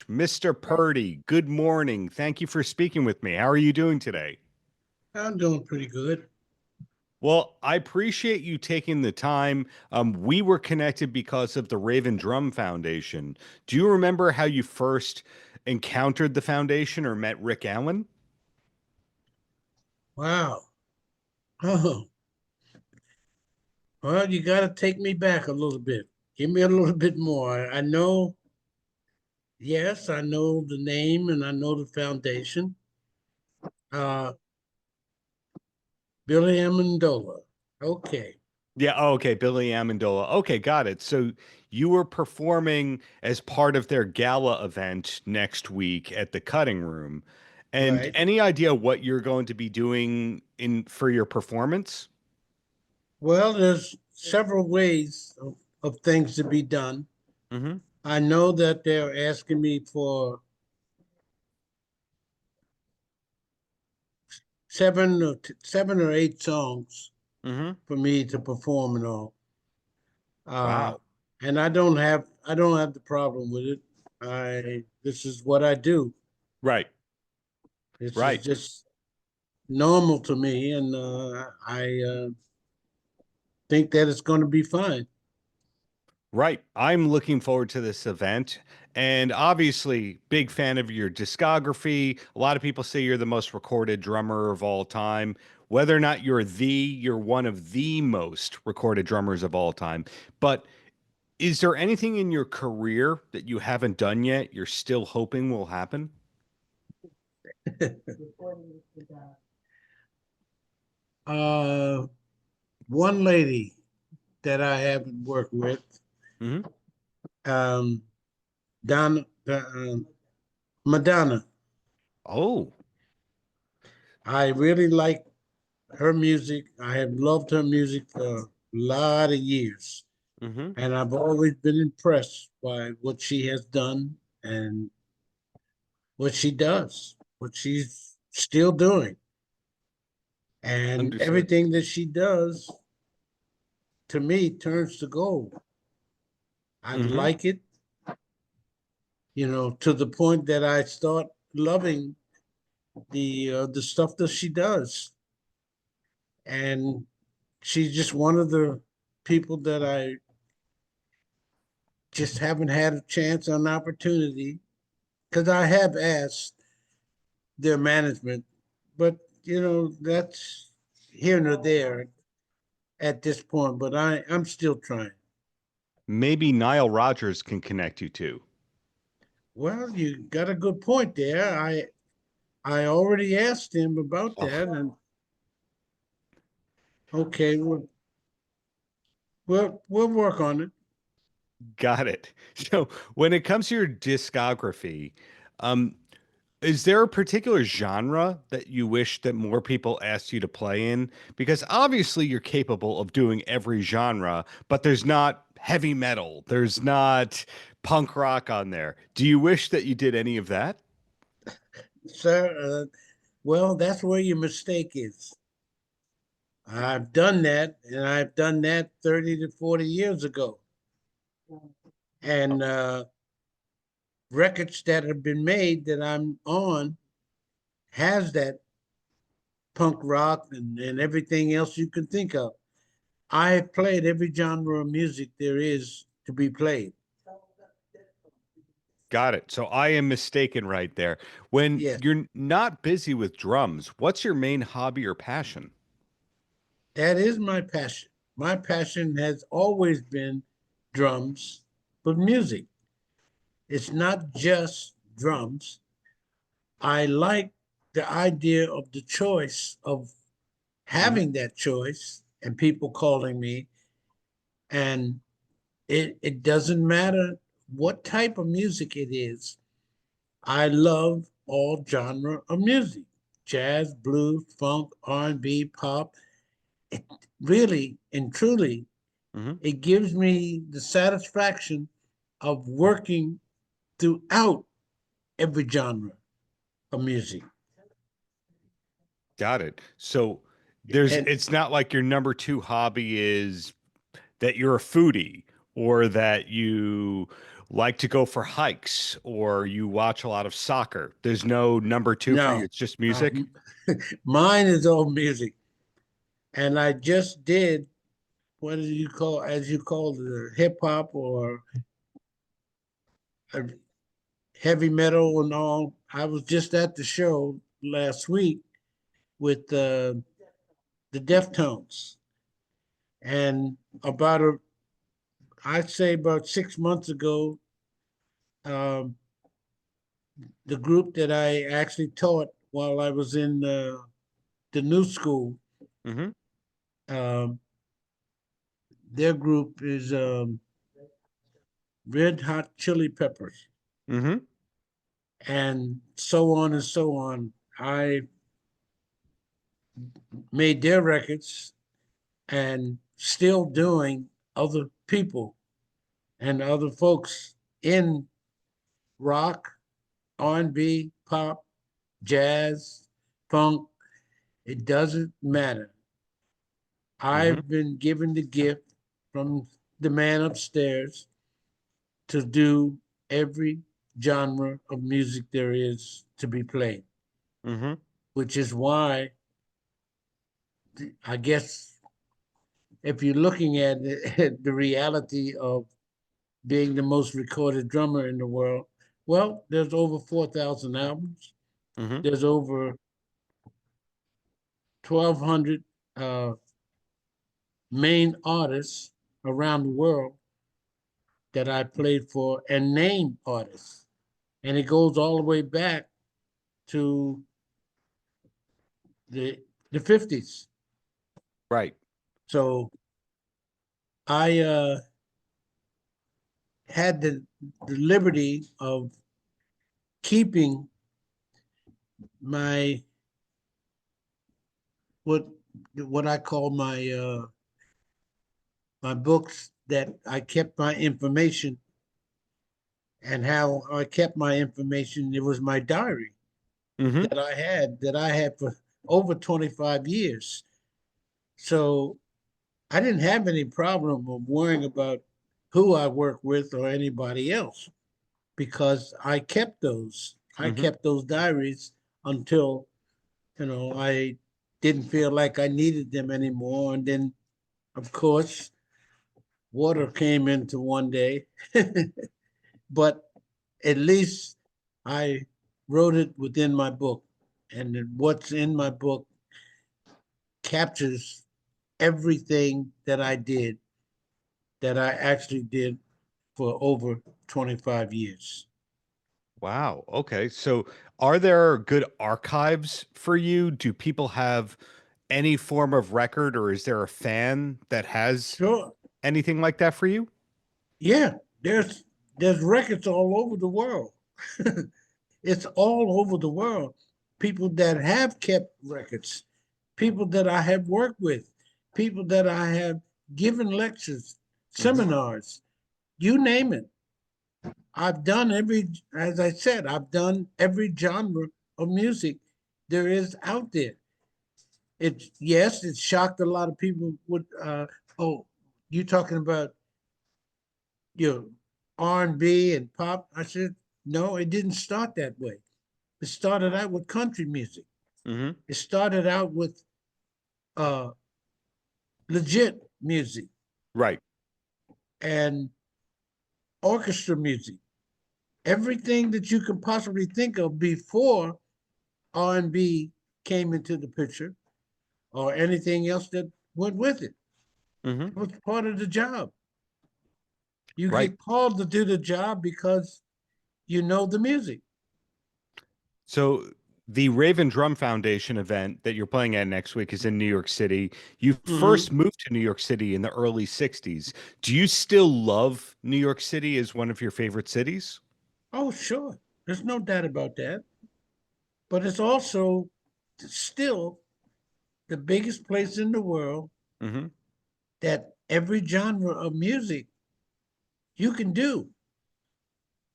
Mr. Purdie, good morning. Thank you for speaking with me. How are you doing today? I'm doing pretty good. Well, I appreciate you taking the time. We were connected because of the Raven Drum Foundation. Do you remember how you first encountered the foundation or met Rick Allen? Wow. Oh, well, you got to take me back a little bit. Give me a little bit more. I know, yes, I know the name and I know the foundation. Uh, Billy Amendola. Okay. Yeah, oh, okay, Billy Amendola. Okay, got it. So you were performing as part of their gala event next week at the Cutting Room. And Right. any idea what you're going to be doing in for your performance? Well, there's several ways of things to be done. Hmm. I know that they're asking me for seven or eight songs Hmm. for me to perform and all. Uh, Wow. and I don't have the problem with it. This is what I do. Right. This is Right. just normal to me, and I think that it's going to be fine. Right. I'm looking forward to this event. And obviously, big fan of your discography. A lot of people say you're the most recorded drummer of all time. Whether or not you're one of the most recorded drummers of all time. But is there anything in your career that you haven't done yet, you're still hoping will happen? uh, One lady that I haven't worked with, Hmm. um, Madonna. Oh. I really like her music. I have loved her music for a lot of years, Hmm. and I've always been impressed by what she has done and what she does, what she's still doing. And Understood. everything that she does to me turns to gold. I Hmm. like it, to the point that I start loving the stuff that she does. And she's just one of the people that I just haven't had a chance or an opportunity because I have asked their management, but that's here nor there at this point. But I'm still trying. Maybe Nile Rodgers can connect you to. Well, you got a good point there. I already asked him about Oh, that, and okay, we'll work on it. got it. So when it comes to your discography, um, is there a particular genre that you wish that more people asked you to play in? Because obviously you're capable of doing every genre, but there's not heavy metal, there's not punk rock on there. Do you wish that you did any of that? Sir. Well, that's where your mistake is. I've done that, and I've done that 30 to 40 years ago. And records that have been made that I'm on has that punk rock and everything else you can think of. I have played every genre of music there is to be played. Got it. So I am mistaken right there. When Yes, you're not busy with drums, what's your main hobby or passion? that is my passion. My passion has always been drums, but music. It's not just drums. I like the idea of the choice of Hmm. having that choice and people calling me. And it doesn't matter what type of music it is. I love all genre of music: jazz, blues, funk, R&B, pop. It really and truly, Hmm. it gives me the satisfaction of working throughout every genre of music. Got it. So there's And it's not like your number two hobby is that you're a foodie or that you like to go for hikes or you watch a lot of soccer? There's no number two for you. No, It's just no. music. Mine is all music. And I just did, what do you call, as you call it, hip hop or uh, heavy metal and all. I was just at the show last week with the Deftones. And I'd say about 6 months ago, um, the group that I actually taught while I was in the new school, Mm-hmm. um, their group is Red Hot Chili Peppers, Mm-hmm. and so on and so on. I made their records and still doing other people and other folks in rock, R&B, pop, jazz, funk. It doesn't matter. Mm-hmm. I've been given the gift from the man upstairs to do every genre of music there is to be played, Mm-hmm. which is why I guess if you're looking at the reality of being the most recorded drummer in the world, well, there's over 4,000 albums. Mm-hmm. There's over 1,200 uh, main artists around the world that I played for and named artists. And it goes all the way back to the the 50s. Right. So I had the liberty of keeping my what what I call my books, that I kept my information. And how I kept my information, it was my diary Mm-hmm. that I had for over 25 years. So I didn't have any problem of worrying about who I work with or anybody else, because I kept those. I Mm-hmm. kept those diaries until, I didn't feel like I needed them anymore. And then, of course, water came into one day. But at least I wrote it within my book. And what's in my book captures everything that I did, that I actually did for over 25 years. Wow. Okay. So are there good archives for you? Do people have any form of record or is there a fan that has Sure. anything like that for you? Yeah, there's records all over the world. It's all over the world. People that have kept records, people that I have worked with, people that I have given lectures, Mm-hmm. seminars, you name it. As I said, I've done every genre of music there is out there. Yes, it shocked a lot of people with, oh, you talking about your R&B and pop? I said, no, it didn't start that way. It started out with country music. Mm-hmm. It started out with uh, legit music Right. and orchestra music. Everything that you can possibly think of before R&B came into the picture, or anything else that went with it. Mm-hmm. It was part of the job. You Right. get called to do the job because you know the music. So the Raven Drum Foundation event that you're playing at next week is in New York City. You Mm-hmm. first moved to New York City in the early 60s. Do you still love New York City as one of your favorite cities? Oh, sure. There's no doubt about that. But it's also still the biggest place in the world Mm-hmm. that every genre of music you can do.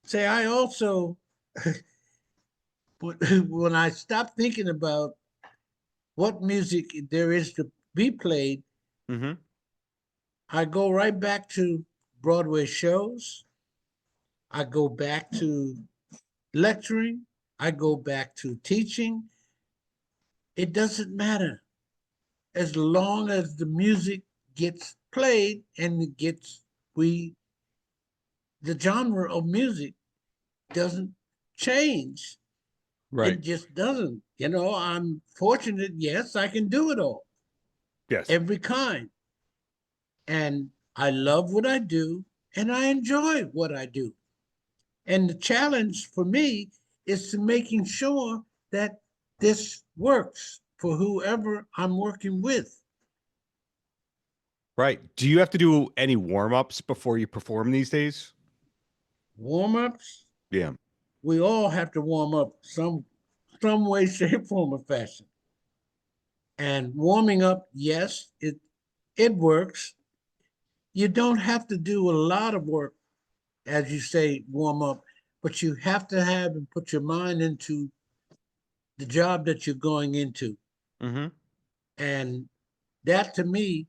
Say, I also, when I stop thinking about what music there is to be played, Mm-hmm. I go right back to Broadway shows. I go back to lecturing. I go back to teaching. It doesn't matter as long as the music gets played and it gets we the genre of music doesn't change. Right. It just doesn't. I'm fortunate. Yes, I can do it all, Yes. every kind. And I love what I do and I enjoy what I do. And the challenge for me is to making sure that this works for whoever I'm working with. Right. Do you have to do any warm-ups before you perform these days? Warm ups, Yeah. we all have to warm up some way, shape, form, or fashion. And warming up, yes, it works. You don't have to do a lot of work, as you say, warm up, but you have to have and put your mind into the job that you're going into. Mm-hmm. And that to me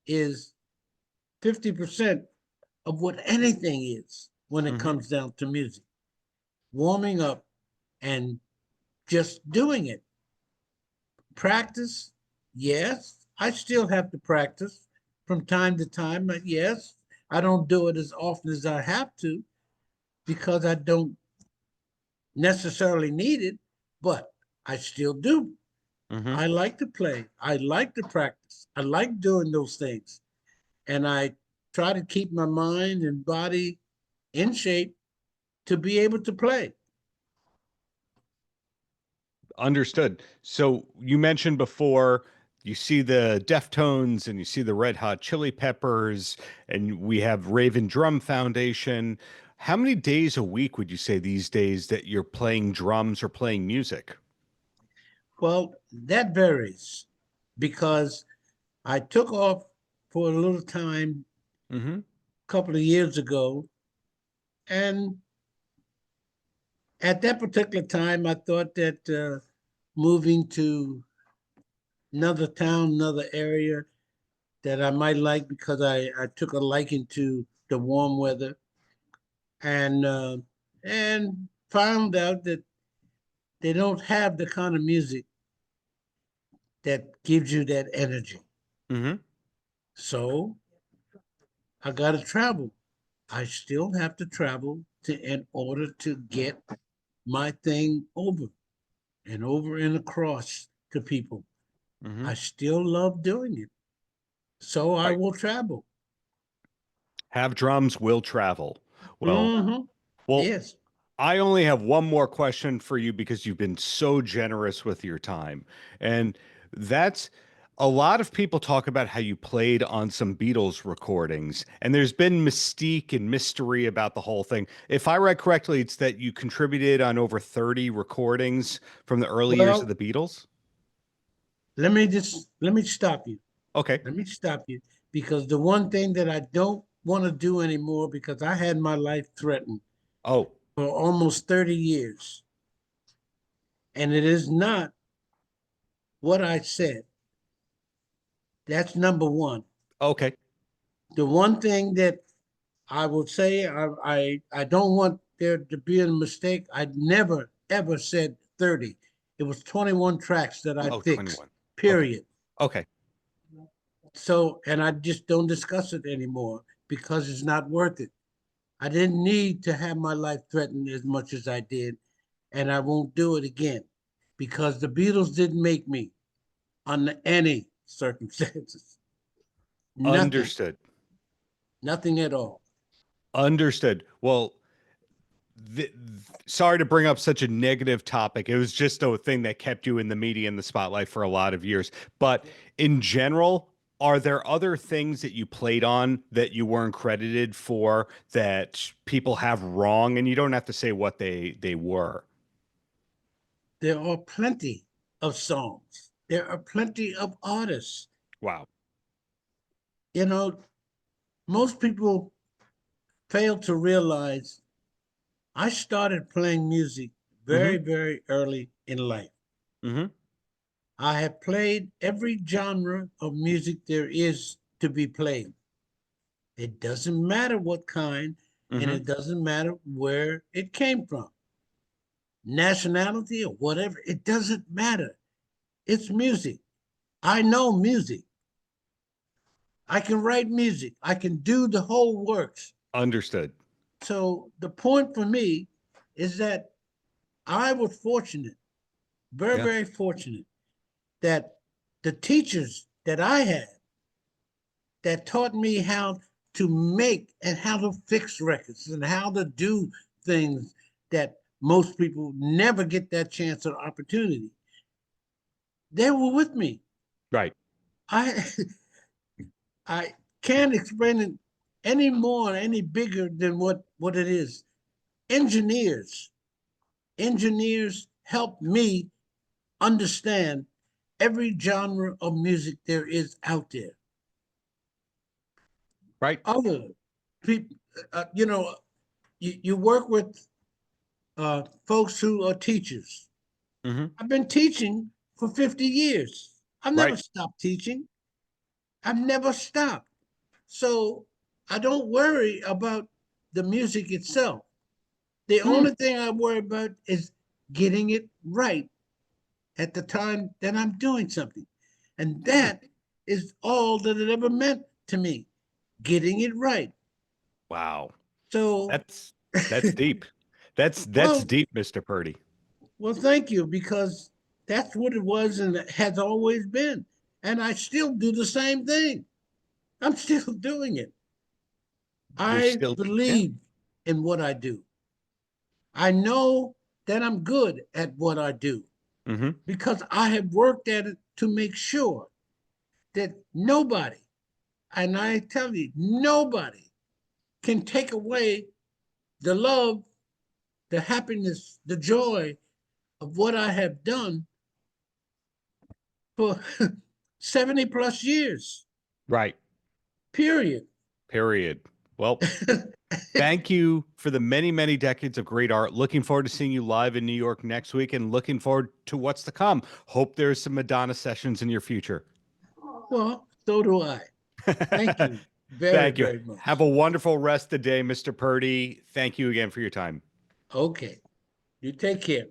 is 50% of what anything is when it Mm-hmm. comes down to music. Warming up and just doing it. Practice, yes. I still have to practice from time to time. But yes, I don't do it as often as I have to because I don't necessarily need it, but I still do. Mm-hmm. I like to play. I like to practice. I like doing those things. And I try to keep my mind and body in shape to be able to play. Understood. So you mentioned before you see the Deftones and you see the Red Hot Chili Peppers, and we have Raven Drum Foundation. How many days a week would you say these days that you're playing drums or playing music? Well, that varies because I took off for a little time Mm-hmm. a couple of years ago. And at that particular time, I thought that moving to another town, another area that I might like because I took a liking to the warm weather and and found out that they don't have the kind of music that gives you that energy. Mm-hmm. So I got to travel. I still have to travel in order to get my thing over and over and across to people. Mm-hmm. I still love doing it. So I Right. will travel. Have drums, will travel. Well, Mm-hmm. well, Yes. I only have one more question for you because you've been so generous with your time. And that's a lot of people talk about how you played on some Beatles recordings, and there's been mystique and mystery about the whole thing. If I read correctly, it's that you contributed on over 30 recordings from the early years of Well, the Beatles. let me stop you. Okay. Let me stop you because the one thing that I don't want to do anymore because I had my life threatened Oh, for almost 30 years. And it is not what I said. That's number one. okay. The one thing that I would say I don't want there to be a mistake. I never ever said 30. It was 21 tracks that I Oh, fixed. 21. Okay. Period. Okay. So and I just don't discuss it anymore because it's not worth it. I didn't need to have my life threatened as much as I did, and I won't do it again because the Beatles didn't make me under any circumstances. Nothing, Understood. nothing at all. Understood. Well, sorry to bring up such a negative topic. It was just a thing that kept you in the media and the spotlight for a lot of years. But in general, are there other things that you played on that you weren't credited for that people have wrong? And you don't have to say what they were. There are plenty of songs. There are plenty of artists. Wow. You know, most people fail to realize I started playing music Mm-hmm. very, very early in life. Mm-hmm. I have played every genre of music there is to be played. It doesn't matter what kind. and Hmm. it doesn't matter where it came from, nationality or whatever. It doesn't matter. It's music. I know music. I can write music. I can do the whole works. Understood. So the point for me is that I was fortunate, very, Yeah. very fortunate, that the teachers that I had that taught me how to make and how to fix records and how to do things that most people never get that chance or opportunity. They were with me. Right. I I can't explain it any more, any bigger than what it is. Engineers, engineers help me understand every genre of music there is out there. Right. Other people, you work with folks who are teachers. Hmm. I've been teaching for 50 years. I've never Right. stopped teaching. I've never stopped. So I don't worry about the music itself. The Hmm. only thing I worry about is getting it right at the time that I'm doing something. And that is all that it ever meant to me, getting it right. Wow. So, That's deep. That's well, deep, Mr. Purdy. well, thank you, because that's what it was and it has always been. And I still do the same thing. I'm still doing it. You're I still, yeah. believe in what I do. I know that I'm good at what I do Hmm. because I have worked at it to make sure that nobody, and I tell you, nobody can take away the love, the happiness, the joy of what I have done for 70 plus years, Right. period. Period. Well, thank you for the many, many decades of great art. Looking forward to seeing you live in New York next week and looking forward to what's to come. Hope there's some Madonna sessions in your future. Well, so do I. Thank you very, Thank you. very Have much. a wonderful rest of the day, Mr. Purdy. Thank you again for your time. Okay. You take care.